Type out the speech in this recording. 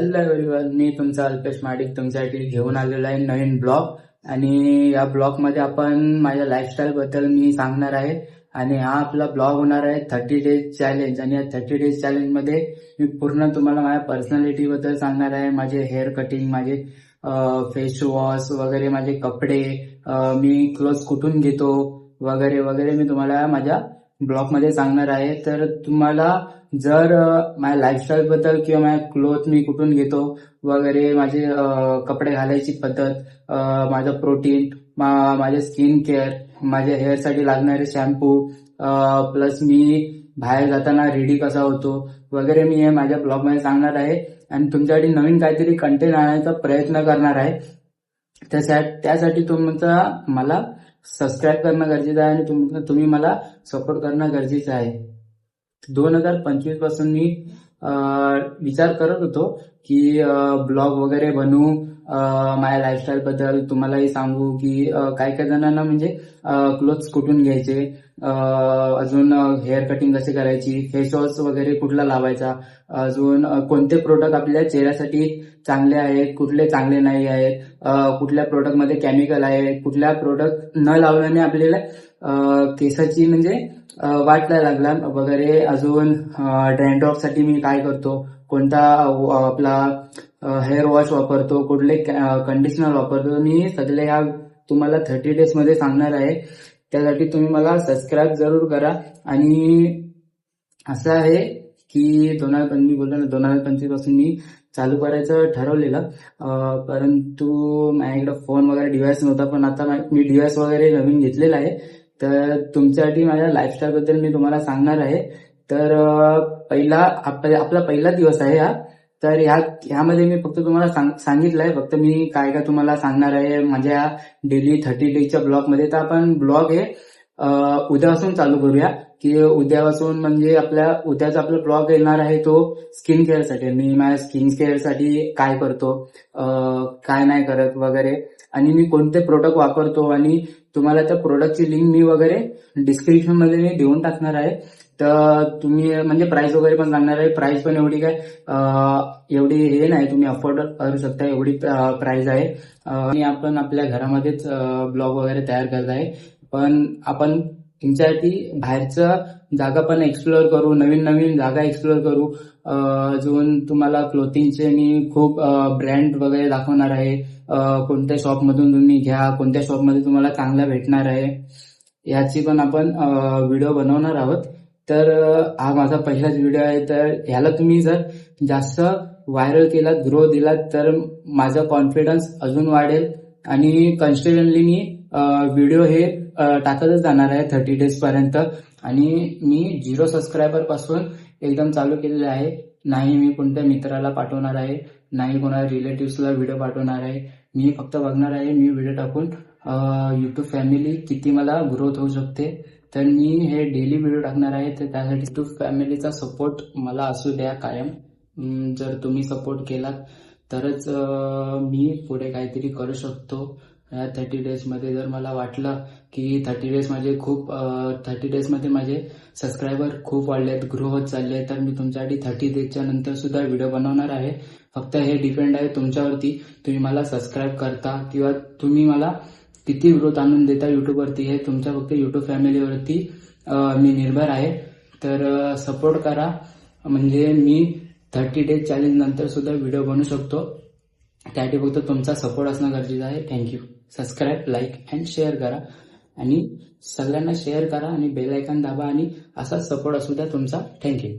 Hello everyone, मी तुमचा अल्पेश माडिक तुमच्यासाठी घेऊन आलेलो आहे नवीन ब्लॉग. आणि या ब्लॉग मध्ये आपण माझ्या लाईफस्टाईल बद्दल मी सांगणार आहे. आणि हा आपला ब्लॉग होणार आहे 30 डेज चॅलेंज. आणि या 30 डेज चॅलेंज मध्ये मी पूर्ण तुम्हाला माझ्या पर्सनॅलिटी बद्दल सांगणार आहे. माझे हेअर कटिंग, माझे फेस वॉश वगैरे, माझे कपडे, मी क्लोथ कुठून घेतो वगैरे वगैरे मी तुम्हाला माझ्या ब्लॉग मध्ये सांगणार आहे. तर तुम्हाला जर माझ्या लाईफस्टाईल बद्दल किंवा माझ्या क्लोथ मी कुठून घेतो वगैरे, माझे कपडे घालायची पद्धत, माझं प्रोटीन, माझे स्किन केअर, माझ्या हेअरसाठी लागणारे शॅम्पू, प्लस मी बाहेर जाताना रेडी कसा होतो वगैरे मी हे माझ्या ब्लॉग मध्ये सांगणार आहे. आणि तुमच्यासाठी नवीन काहीतरी कंटेंट आणण्याचा प्रयत्न करणार आहे. त्यासाठी तुमचा मला सबस्क्राईब करणं गरजेचं आहे आणि तुम्ही मला सपोर्ट करणं गरजेचं आहे. 2025 पासून मी विचार करत होतो की ब्लॉग वगैरे बनवू, माझ्या लाईफस्टाईल बद्दल तुम्हालाही सांगू की काही काही जणांना म्हणजे क्लोथ्स कुठून घ्यायचे, अजून हेअर कटिंग कशी करायची, फेस वॉश वगैरे कुठला लावायचा, अजून कोणते प्रोडक्ट आपल्या चेहऱ्यासाठी चांगले आहेत, कुठले चांगले नाही आहेत, कुठल्या प्रोडक्ट मध्ये केमिकल आहे, कुठल्या प्रोडक्ट न लावल्याने आपल्याला केसाची म्हणजे वाटला लागला वगैरे, अजून ड्रँड्रॉफ साठी मी काय करतो, कोणता आपला हेअर वॉश वापरतो, कुठले कंडिशनर वापरतो, मी सगळे या तुम्हाला 30 डेज मध्ये सांगणार आहे. त्यासाठी तुम्ही मला सबस्क्राईब जरूर करा. आणि असं आहे की 2025 पासून मी चालू करायचं ठरवलेलं, परंतु माझ्याकडे फोन वगैरे डिव्हाइस नव्हता. पण आता मी डिव्हाइस वगैरे नवीन घेतलेला आहे. तर तुमच्यासाठी माझ्या लाईफस्टाईल बद्दल मी तुम्हाला सांगणार आहे. तर आपला पहिला दिवस आहे हा. तर ह्यामध्ये मी फक्त तुम्हाला सांगितलं आहे, फक्त मी काय काय तुम्हाला सांगणार आहे माझ्या डेली 30 डेजच्या ब्लॉग मध्ये. तर आपण ब्लॉग हे उद्यापासून चालू करूया. की उद्यापासून म्हणजे उद्याचा आपला ब्लॉग येणार आहे तो स्किन केअर साठी. मी माझ्या स्किन केअर साठी काय करतो, काय नाही करत वगैरे, आणि मी कोणते प्रोडक्ट वापरतो, आणि तुम्हाला त्या प्रोडक्टची लिंक मी वगैरे डिस्क्रिप्शन मध्ये मी देऊन टाकणार आहे. तर तुम्ही म्हणजे प्राइस वगैरे पण सांगणार आहे. प्राइस पण एवढी एवढी हे नाही, तुम्ही अफोर्ड करू शकता एवढी प्राइस आहे. आणि आपण आपल्या घरामध्येच ब्लॉग वगैरे तयार करत आहे. पण आपण तुमच्यासाठी बाहेरचं जागा पण एक्सप्लोअर करू, नवीन नवीन जागा एक्सप्लोअर करू. अजून तुम्हाला क्लोथिंगचे मी खूप ब्रँड वगैरे दाखवणार आहे. कोणत्या शॉप मधून तुम्ही घ्या, कोणत्या शॉप मध्ये तुम्हाला चांगला भेटणार आहे, याची पण आपण व्हिडिओ बनवणार आहोत. तर हा माझा पहिलाच व्हिडिओ आहे. तर ह्याला तुम्ही जर जास्त व्हायरल केलात, ग्रो दिलात, तर माझा कॉन्फिडन्स अजून वाढेल. आणि कन्सिस्टंटली मी व्हिडिओ हे टाकतच जाणार आहे 30 डेज पर्यंत. आणि मी 0 सबस्क्रायबर पासून एकदम चालू केलेले आहे. नाही मी कोणत्या मित्राला पाठवणार आहे, नाही कोणा रिलेटिव्हला व्हिडिओ पाठवणार आहे. मी फक्त बघणार आहे मी व्हिडिओ टाकून युट्यूब फॅमिली किती मला ग्रोथ होऊ शकते. तर मी हे डेली व्हिडिओ टाकणार आहे. तर त्यासाठी युट्यूब फॅमिलीचा सपोर्ट मला असू द्या कायम. जर तुम्ही सपोर्ट केलात तरच मी पुढे काहीतरी करू शकतो. या 30 डेज मध्ये जर मला वाटलं की 30 डेज मध्ये माझे सबस्क्रायबर खूप वाढलेत, ग्रो होत चालले, तर मी तुमच्यासाठी 30 डेजच्या नंतर सुद्धा व्हिडिओ बनवणार आहे. फक्त हे डिपेंड आहे तुमच्यावरती, तुम्ही मला सबस्क्राईब करता किंवा तुम्ही मला किती ग्रोथ आणून देता युट्यूबवरती, हे तुमच्या फक्त युट्यूब फॅमिलीवरती मी निर्भर आहे. तर सपोर्ट करा, म्हणजे मी 30 डेज चॅलेंज नंतर सुद्धा व्हिडिओ बनवू शकतो. त्यासाठी फक्त तुमचा सपोर्ट असणं गरजेचं आहे. Thank you. Subscribe, like and share करा, आणि सगळ्यांना शेअर करा, आणि बेल आयकॉन दाबा, आणि असाच सपोर्ट असू द्या तुमचा. थँक्यू.